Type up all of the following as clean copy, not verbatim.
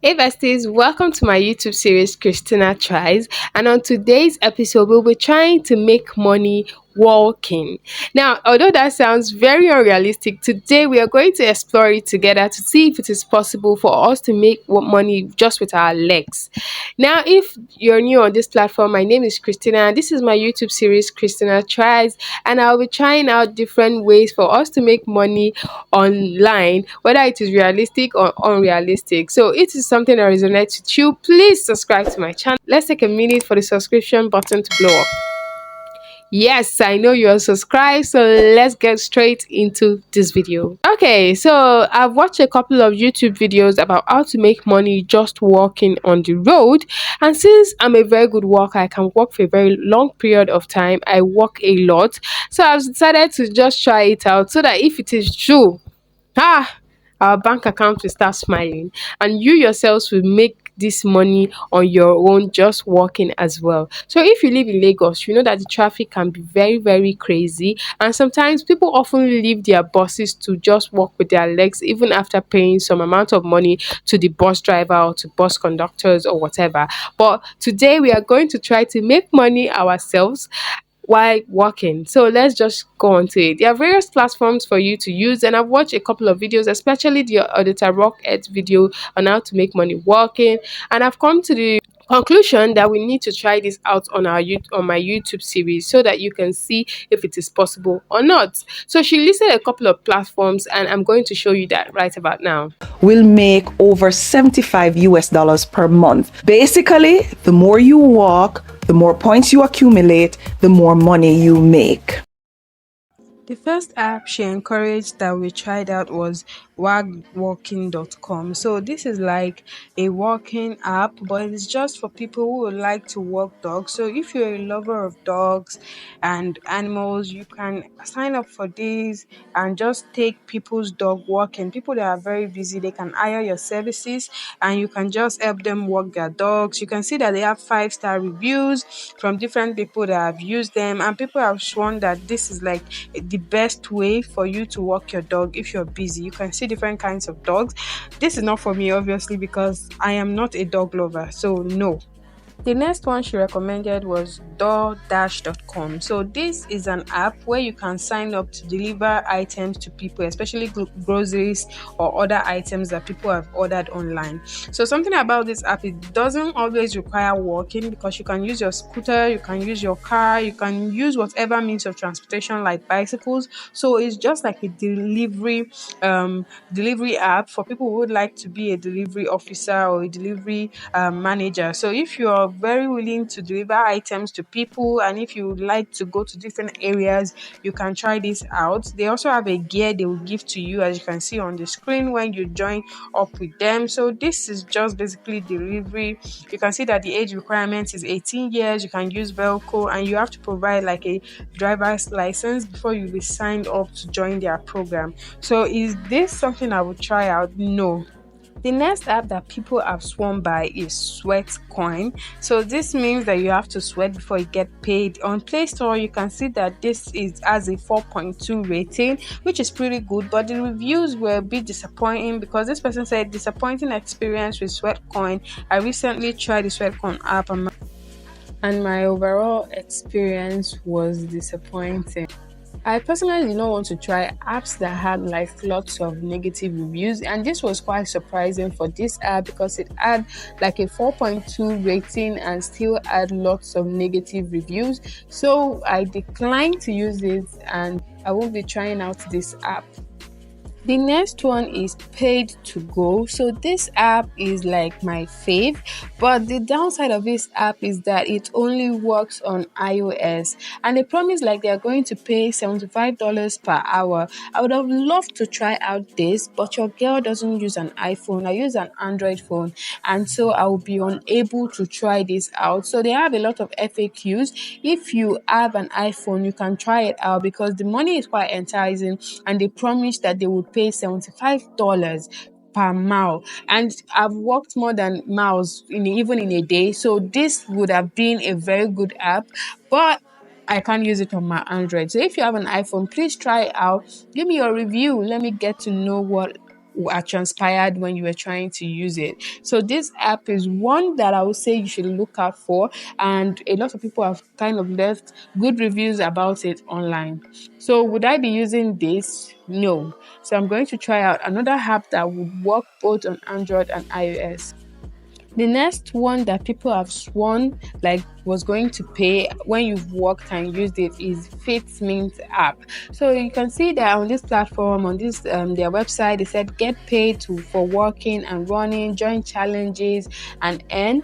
Hey besties, welcome to my YouTube series Christina Tries. And on today's episode, we'll be trying to make money walking. Now, although that sounds very unrealistic, today we are going to explore it together to see if it is possible for us to make money just with our legs. Now, if you're new on this platform, my name is Christina, and this is my YouTube series Christina Tries, and I'll be trying out different ways for us to make money online, whether it is realistic or unrealistic. So it is something that resonates with you. Please subscribe to my channel. Let's take a minute for the subscription button to blow up. Yes, I know you're subscribed, so let's get straight into this video. Okay, so I've watched a couple of YouTube videos about how to make money just walking on the road. And since I'm a very good walker, I can walk for a very long period of time. I walk a lot. So I've decided to just try it out so that if it is true, ah, our bank account will start smiling, and you yourselves will make this money on your own just walking as well. So if you live in Lagos, you know that the traffic can be very, very crazy, and sometimes people often leave their buses to just walk with their legs even after paying some amount of money to the bus driver or to bus conductors or whatever. But today we are going to try to make money ourselves while walking. So let's just go on to it. There are various platforms for you to use, and I've watched a couple of videos, especially the Auditor Rocket video on how to make money walking. And I've come to the conclusion that we need to try this out on on my YouTube series so that you can see if it is possible or not. So she listed a couple of platforms, and I'm going to show you that right about now. Will make over 75 US dollars per month. Basically, the more you walk, the more points you accumulate, the more money you make. The first app she encouraged that we tried out was wagwalking.com. So this is like a walking app, but it's just for people who would like to walk dogs. So if you're a lover of dogs and animals, you can sign up for this and just take people's dog walking. People that are very busy, they can hire your services and you can just help them walk their dogs. You can see that they have 5-star reviews from different people that have used them, and people have sworn that this is like the best way for you to walk your dog if you're busy. You can see different kinds of dogs. This is not for me, obviously, because I am not a dog lover, so no. The next one she recommended was DoorDash.com. So this is an app where you can sign up to deliver items to people, especially groceries or other items that people have ordered online. So something about this app, it doesn't always require walking because you can use your scooter, you can use your car, you can use whatever means of transportation like bicycles. So it's just like a delivery app for people who would like to be a delivery officer or a delivery manager. So if you are very willing to deliver items to people and if you would like to go to different areas, you can try this out. They also have a gear they will give to you, as you can see on the screen when you join up with them. So this is just basically delivery. You can see that the age requirement is 18 years. You can use Velcro and you have to provide like a driver's license before you be signed up to join their program. So is this something I would try out? No. The next app that people have sworn by is Sweatcoin. So this means that you have to sweat before you get paid. On Play Store, you can see that this has a 4.2 rating, which is pretty good. But the reviews were a bit disappointing because this person said disappointing experience with Sweatcoin. I recently tried the Sweatcoin app and my overall experience was disappointing. I personally did not want to try apps that had like lots of negative reviews, and this was quite surprising for this app because it had like a 4.2 rating and still had lots of negative reviews. So I declined to use it and I won't be trying out this app. The next one is Paid to Go. So this app is like my fave, but the downside of this app is that it only works on iOS, and they promise like they are going to pay $75 per hour. I would have loved to try out this, but your girl doesn't use an iPhone. I use an Android phone, and so I will be unable to try this out. So they have a lot of FAQs. If you have an iPhone, you can try it out because the money is quite enticing, and they promise that they would pay $75 per mile, and I've walked more than miles even in a day, so this would have been a very good app, but I can't use it on my Android. So if you have an iPhone, please try it out. Give me your review. Let me get to know what transpired when you were trying to use it. So this app is one that I would say you should look out for, and a lot of people have kind of left good reviews about it online. So would I be using this? No. So I'm going to try out another app that would work both on Android and iOS. The next one that people have sworn like was going to pay when you've worked and used it is Fitmint app. So you can see that on this platform, on this their website, they said get paid for working and running, join challenges and earn.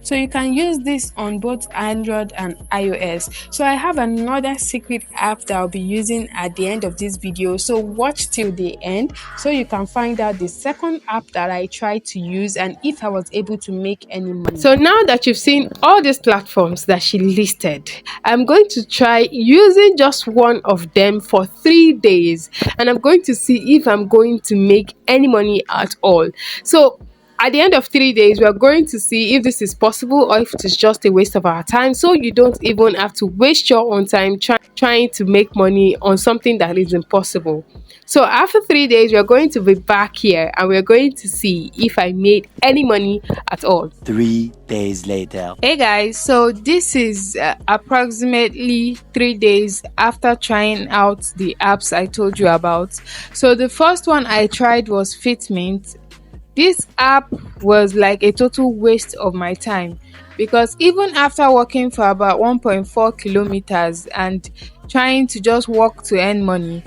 So you can use this on both Android and iOS. So I have another secret app that I'll be using at the end of this video. So watch till the end so you can find out the second app that I tried to use and if I was able to make any money. So now that you've seen all these platforms that she listed, I'm going to try using just one of them for 3 days, and I'm going to see if I'm going to make any money at all. So at the end of 3 days, we are going to see if this is possible or if it is just a waste of our time. So you don't even have to waste your own time trying to make money on something that is impossible. So after 3 days, we are going to be back here and we're going to see if I made any money at all. 3 days later. Hey guys, so this is approximately 3 days after trying out the apps I told you about. So the first one I tried was Fitmint. This app was like a total waste of my time because even after walking for about 1.4 kilometers and trying to just walk to earn money,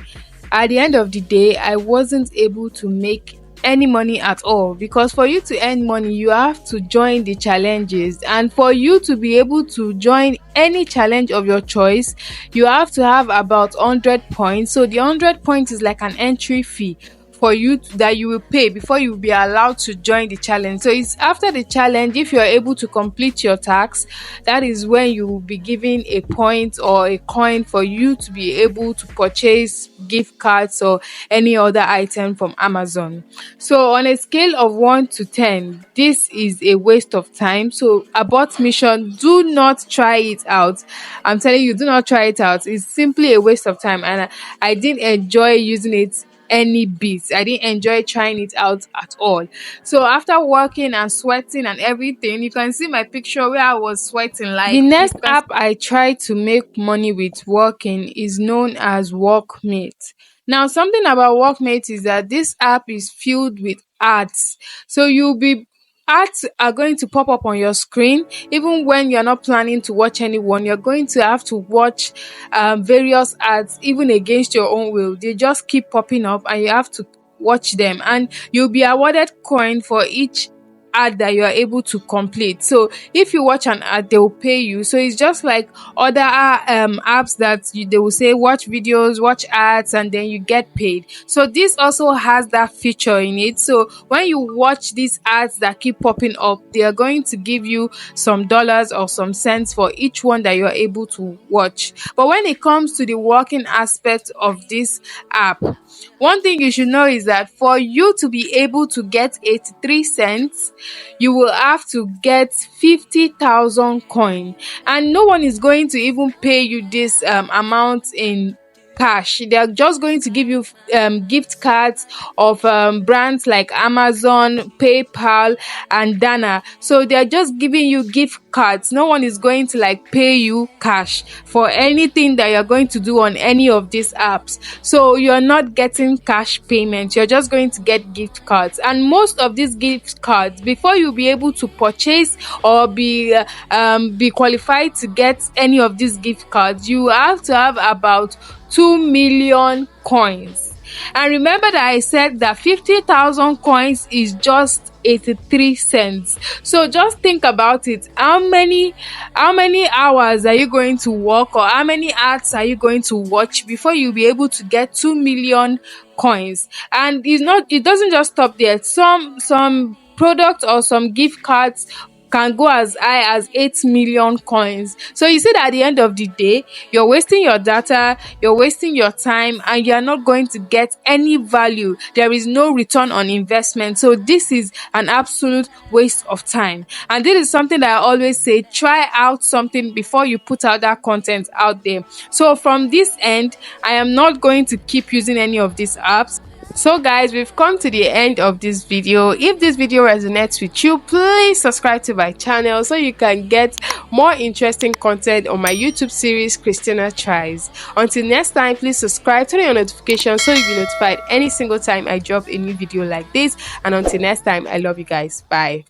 at the end of the day, I wasn't able to make any money at all, because for you to earn money you have to join the challenges, and for you to be able to join any challenge of your choice you have to have about 100 points. So the 100 points is like an entry fee for you that you will pay before you will be allowed to join the challenge. So it's after the challenge, if you are able to complete your task, that is when you will be given a point or a coin for you to be able to purchase gift cards or any other item from Amazon. So on a scale of 1 to 10, this is a waste of time. So abort mission, do not try it out. I'm telling you, do not try it out. It's simply a waste of time, and I didn't enjoy using it any bit. I didn't enjoy trying it out at all. So after working and sweating and everything, you can see my picture where I was sweating like the next app I tried to make money with working is known as Workmate. Now something about Workmate is that this app is filled with ads. So you'll be ads are going to pop up on your screen even when you're not planning to watch anyone. You're going to have to watch various ads even against your own will. They just keep popping up and you have to watch them, and you'll be awarded coin for each ad that you are able to complete. So if you watch an ad, they will pay you. So it's just like other apps that they will say watch videos, watch ads, and then you get paid. So this also has that feature in it. So when you watch these ads that keep popping up, they are going to give you some dollars or some cents for each one that you are able to watch. But when it comes to the working aspect of this app, one thing you should know is that for you to be able to get 83 cents, you will have to get 50,000 coin, and no one is going to even pay you this amount in cash. They are just going to give you gift cards of brands like Amazon, PayPal, and Dana. So they are just giving you gift cards. No one is going to like pay you cash for anything that you're going to do on any of these apps. So you're not getting cash payment. You're just going to get gift cards. And most of these gift cards, before you be able to purchase or be qualified to get any of these gift cards, you have to have about 2 million coins. And remember that I said that 50,000 coins is just 83 cents. So just think about it. How many hours are you going to work, or how many ads are you going to watch before you'll be able to get 2 million coins? And it doesn't just stop there. Some products or some gift cards can go as high as 8 million coins. So you see that at the end of the day, you're wasting your data, you're wasting your time, and you're not going to get any value. There is no return on investment. So this is an absolute waste of time. And this is something that I always say, try out something before you put out that content out there. So from this end, I am not going to keep using any of these apps. So guys, we've come to the end of this video. If this video resonates with you, please subscribe to my channel so you can get more interesting content on my YouTube series Christina Tries. Until next time, please subscribe, turn on your notifications so you'll be notified any single time I drop a new video like this. And until next time, I love you guys. Bye.